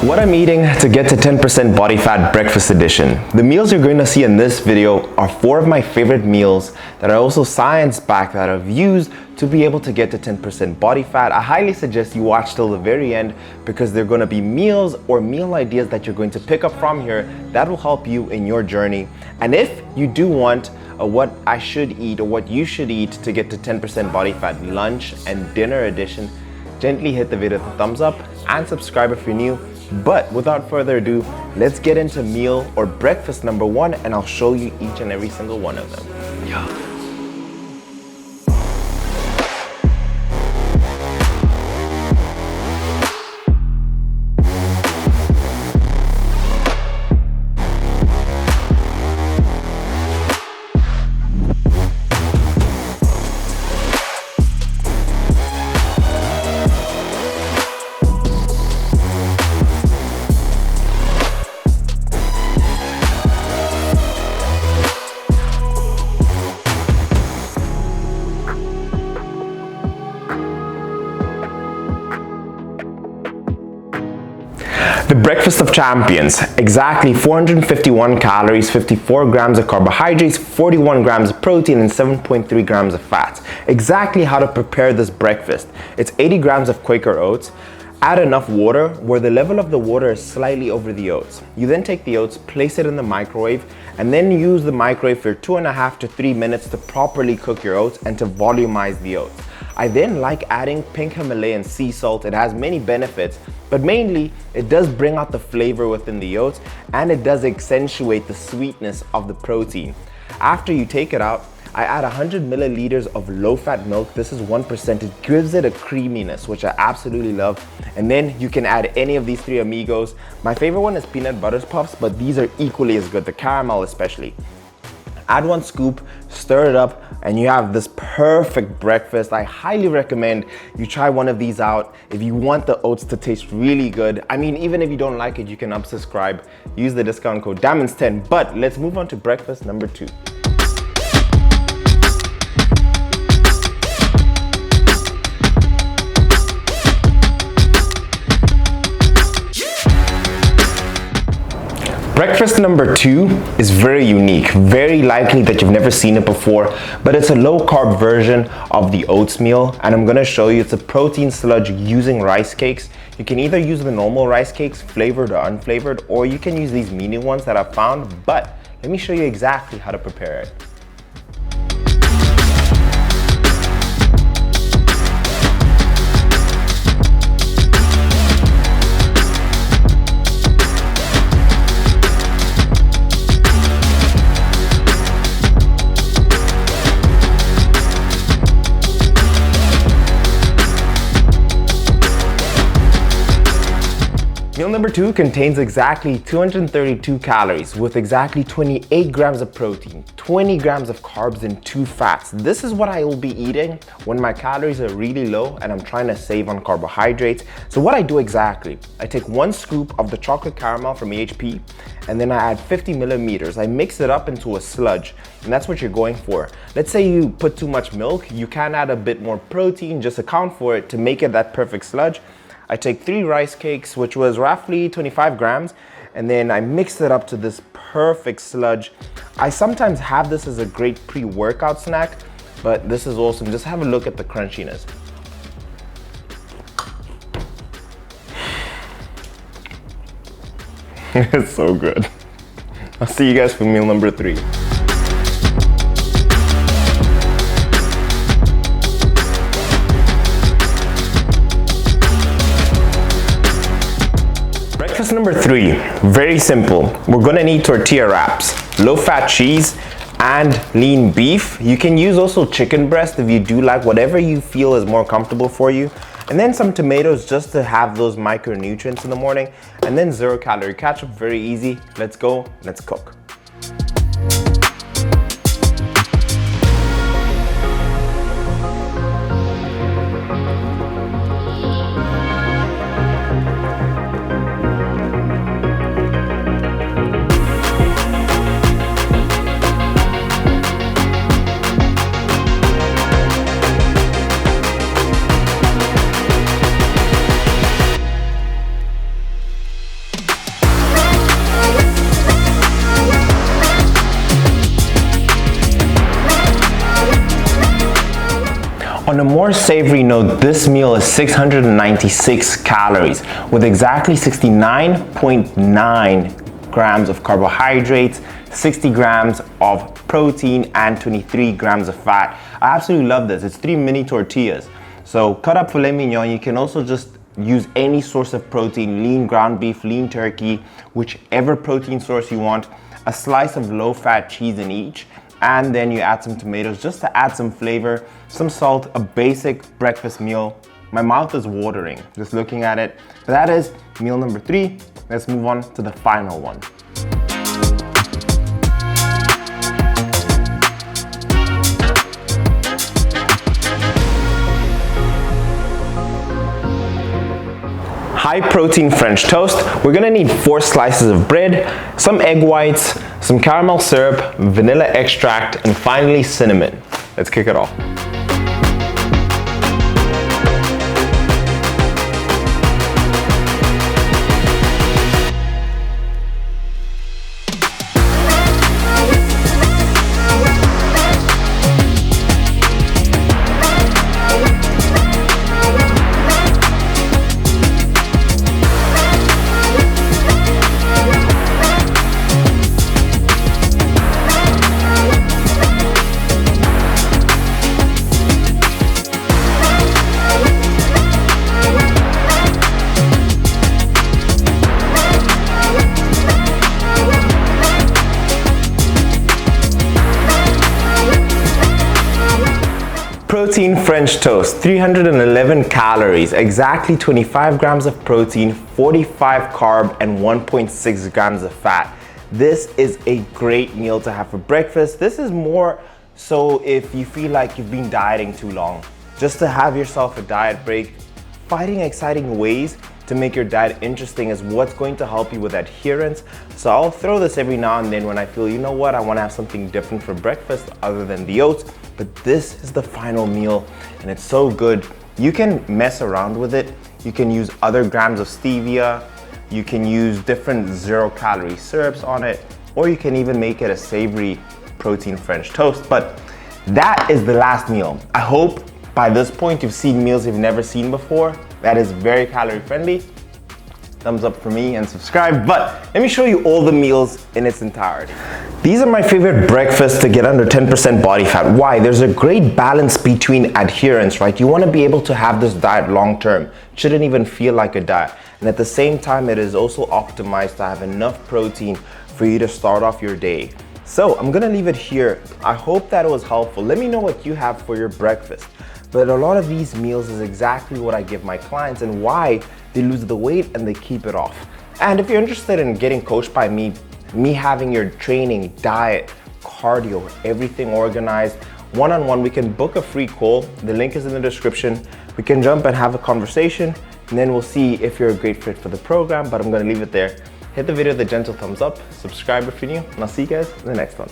What I'm eating to get to 10% body fat breakfast edition. The meals you're going to see in this video are 4 of my favorite meals that are also science-backed that I've used to be able to get to 10% body fat. I highly suggest you watch till the very end because they're going to be meals or meal ideas that you're going to pick up from here that will help you in your journey. And if you do want what I should eat or what you should eat to get to 10% body fat lunch and dinner edition, gently hit the video with a thumbs up and subscribe if you're new. But without further ado, let's get into meal or breakfast number 1 and I'll show you each and every single one of them. Yeah. The breakfast of champions, exactly 451 calories, 54 grams of carbohydrates, 41 grams of protein, and 7.3 grams of fats. Exactly how to prepare this breakfast. It's 80 grams of Quaker oats. Add enough water where the level of the water is slightly over the oats. You then take the oats, place it in the microwave, and then use the microwave for 2.5 to 3 minutes to properly cook your oats and to volumize the oats. I then like adding pink Himalayan sea salt. It has many benefits, but mainly it does bring out the flavor within the oats and it does accentuate the sweetness of the protein. After you take it out, I add 100 milliliters of low-fat milk. This is 1%. It gives it a creaminess, which I absolutely love. And then you can add any of these 3 amigos. My favorite one is peanut butter puffs, but these are equally as good, the caramel especially. Add 1 scoop, stir it up, and you have this perfect breakfast. I highly recommend you try one of these out. If you want the oats to taste really good, I mean, even if you don't like it, you can unsubscribe. Use the discount code DAMONS10. But let's move on to breakfast number 2. Breakfast number 2 is very unique, very likely that you've never seen it before, but it's a low carb version of the oats meal, and I'm gonna show you it's a protein sludge using rice cakes. You can either use the normal rice cakes, flavored or unflavored, or you can use these mini ones that I've found, but let me show you exactly how to prepare it. Meal number 2 contains exactly 232 calories with exactly 28 grams of protein, 20 grams of carbs, and 2 fats. This is what I will be eating when my calories are really low and I'm trying to save on carbohydrates. So what I do exactly, I take 1 scoop of the chocolate caramel from AHP and then I add 50 millimeters. I mix it up into a sludge, and that's what you're going for. Let's say you put too much milk, you can add a bit more protein, just account for it to make it that perfect sludge. I take 3 rice cakes, which was roughly 25 grams, and then I mix it up to this perfect sludge. I sometimes have this as a great pre-workout snack, but this is awesome. Just have a look at the crunchiness. It's so good. I'll see you guys for meal number 3. Breakfast number 3, very simple. We're gonna need tortilla wraps, low-fat cheese, and lean beef. You can use also chicken breast if you do like, whatever you feel is more comfortable for you. And then some tomatoes just to have those micronutrients in the morning. And then 0-calorie ketchup, very easy. Let's go, let's cook. On a more savory note, this meal is 696 calories with exactly 69.9 grams of carbohydrates, 60 grams of protein, and 23 grams of fat. I absolutely love this. It's 3 mini tortillas. So cut up filet mignon. You can also just use any source of protein, lean ground beef, lean turkey, whichever protein source you want, a slice of low-fat cheese in each, and then you add some tomatoes just to add some flavor, some salt, a basic breakfast meal. My mouth is watering just looking at it. So that is meal number 3. Let's move on to the final one. High protein French toast. We're gonna need 4 slices of bread, some egg whites, some caramel syrup, vanilla extract, and finally cinnamon. Let's kick it off. Protein French toast, 311 calories, exactly 25 grams of protein, 45 carb, and 1.6 grams of fat. This is a great meal to have for breakfast. This is more so if you feel like you've been dieting too long, just to have yourself a diet break. Finding exciting ways to make your diet interesting is what's going to help you with adherence. So I'll throw this every now and then when I feel, you know what, I want to have something different for breakfast other than the oats. But this is the final meal and it's so good. You can mess around with it. You can use other grams of stevia. You can use different 0-calorie syrups on it, or you can even make it a savory protein French toast. But that is the last meal. I hope by this point you've seen meals you've never seen before. That is very calorie friendly. Thumbs up for me and subscribe. But let me show you all the meals in its entirety. These are my favorite breakfasts to get under 10% body fat. Why? There's a great balance between adherence, right? You want to be able to have this diet long term. It shouldn't even feel like a diet. And at the same time, it is also optimized to have enough protein for you to start off your day. So I'm gonna leave it here. I hope that it was helpful. Let me know what you have for your breakfast. But a lot of these meals is exactly what I give my clients and why they lose the weight and they keep it off. And if you're interested in getting coached by me having your training, diet, cardio, everything organized, one-on-one, we can book a free call. The link is in the description. We can jump and have a conversation, and then we'll see if you're a great fit for the program, but I'm gonna leave it there. Hit the video with a gentle thumbs up, subscribe if you're new, and I'll see you guys in the next one.